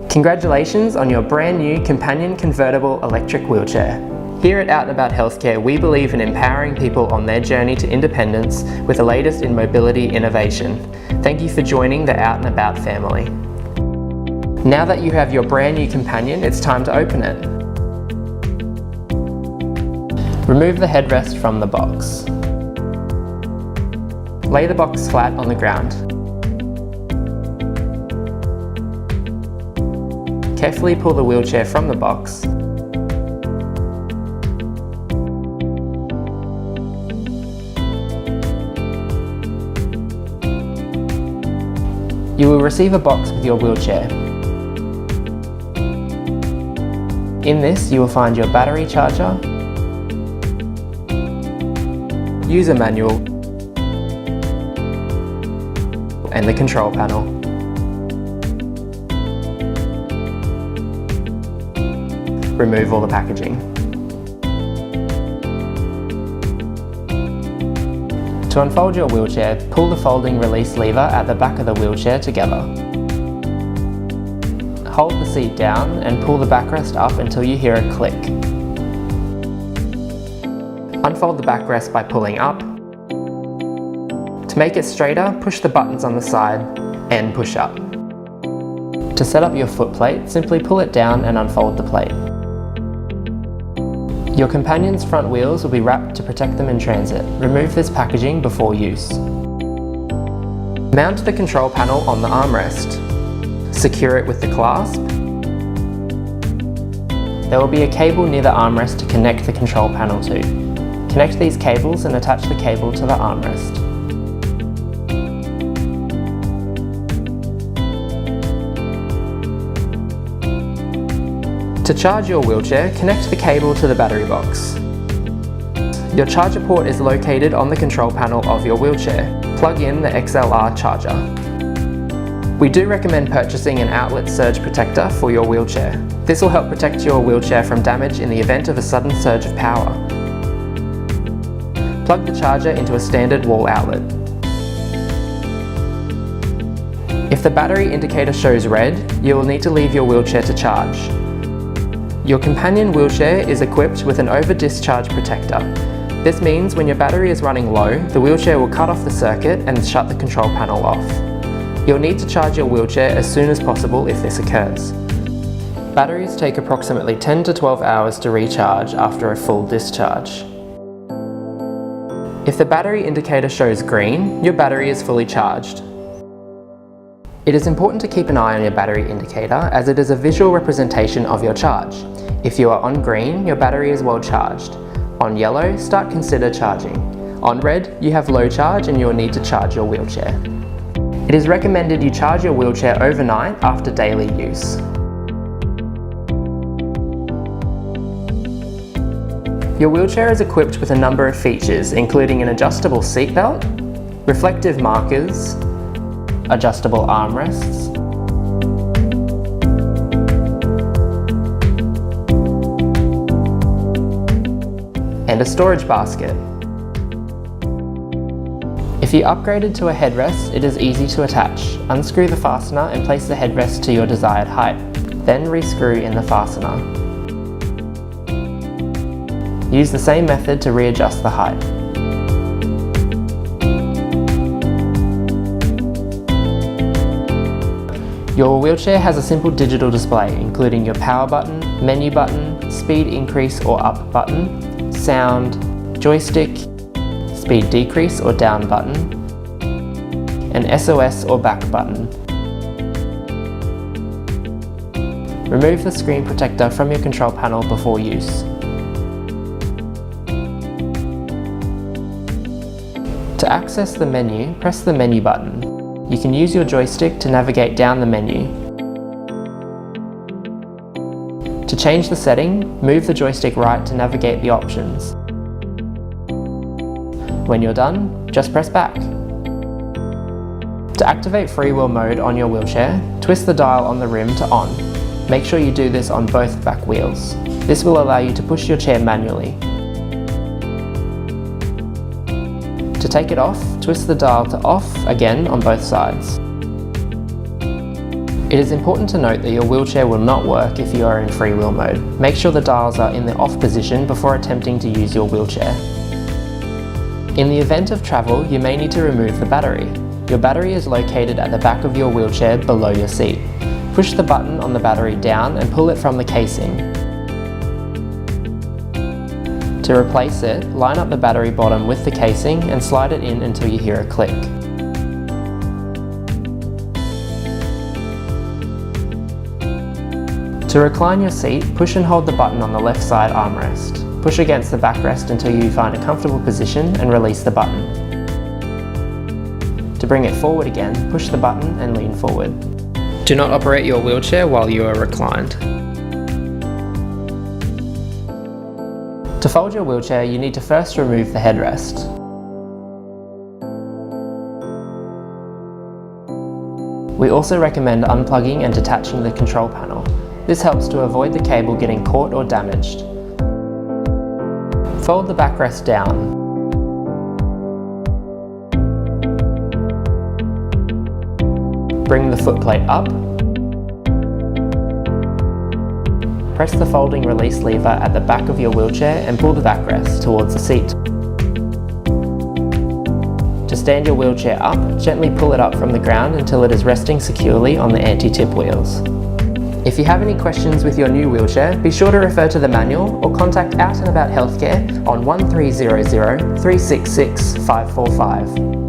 Congratulations on your brand new Companion Convertible electric wheelchair. Here at Out and About Healthcare, we believe in empowering people on their journey to independence with the latest in mobility innovation. Thank you for joining the Out and About family. Now that you have your brand new Companion, it's time to open it. Remove the headrest from the box. Lay the box flat on the ground. Carefully pull the wheelchair from the box. You will receive a box with your wheelchair. In this, you will find your battery charger, user manual, and the control panel. Remove all the packaging. To unfold your wheelchair, pull the folding release lever at the back of the wheelchair together. Hold the seat down and pull the backrest up until you hear a click. Unfold the backrest by pulling up. To make it straighter, push the buttons on the side and push up. To set up your foot plate, simply pull it down and unfold the plate. Your Companion's front wheels will be wrapped to protect them in transit. Remove this packaging before use. Mount the control panel on the armrest. Secure it with the clasp. There will be a cable near the armrest to connect the control panel to. Connect these cables and attach the cable to the armrest. To charge your wheelchair, connect the cable to the battery box. Your charger port is located on the control panel of your wheelchair. Plug in the XLR charger. We do recommend purchasing an outlet surge protector for your wheelchair. This will help protect your wheelchair from damage in the event of a sudden surge of power. Plug the charger into a standard wall outlet. If the battery indicator shows red, you will need to leave your wheelchair to charge. Your Companion wheelchair is equipped with an over-discharge protector. This means when your battery is running low, the wheelchair will cut off the circuit and shut the control panel off. You'll need to charge your wheelchair as soon as possible if this occurs. Batteries take approximately 10 to 12 hours to recharge after a full discharge. If the battery indicator shows green, your battery is fully charged. It is important to keep an eye on your battery indicator as it is a visual representation of your charge. If you are on green, your battery is well charged. On yellow, consider charging. On red, you have low charge and you will need to charge your wheelchair. It is recommended you charge your wheelchair overnight after daily use. Your wheelchair is equipped with a number of features, including an adjustable seat belt, reflective markers, adjustable armrests, and a storage basket. If you upgraded to a headrest, it is easy to attach. Unscrew the fastener and place the headrest to your desired height. Then rescrew in the fastener. Use the same method to readjust the height. Your wheelchair has a simple digital display, including your power button, menu button, speed increase or up button, sound, joystick, speed decrease or down button, an SOS or back button. Remove the screen protector from your control panel before use. To access the menu, press the menu button. You can use your joystick to navigate down the menu. To change the setting, move the joystick right to navigate the options. When you're done, just press back. To activate Freewheel Mode on your wheelchair, twist the dial on the rim to on. Make sure you do this on both back wheels. This will allow you to push your chair manually. To take it off, twist the dial to off again on both sides. It is important to note that your wheelchair will not work if you are in freewheel mode. Make sure the dials are in the off position before attempting to use your wheelchair. In the event of travel, you may need to remove the battery. Your battery is located at the back of your wheelchair below your seat. Push the button on the battery down and pull it from the casing. To replace it, line up the battery bottom with the casing and slide it in until you hear a click. To recline your seat, push and hold the button on the left side armrest. Push against the backrest until you find a comfortable position and release the button. To bring it forward again, push the button and lean forward. Do not operate your wheelchair while you are reclined. To fold your wheelchair, you need to first remove the headrest. We also recommend unplugging and detaching the control panel. This helps to avoid the cable getting caught or damaged. Fold the backrest down. Bring the footplate up. Press the folding release lever at the back of your wheelchair and pull the backrest towards the seat. To stand your wheelchair up, gently pull it up from the ground until it is resting securely on the anti-tip wheels. If you have any questions with your new wheelchair, be sure to refer to the manual or contact Out and About Healthcare on 1300 366 545.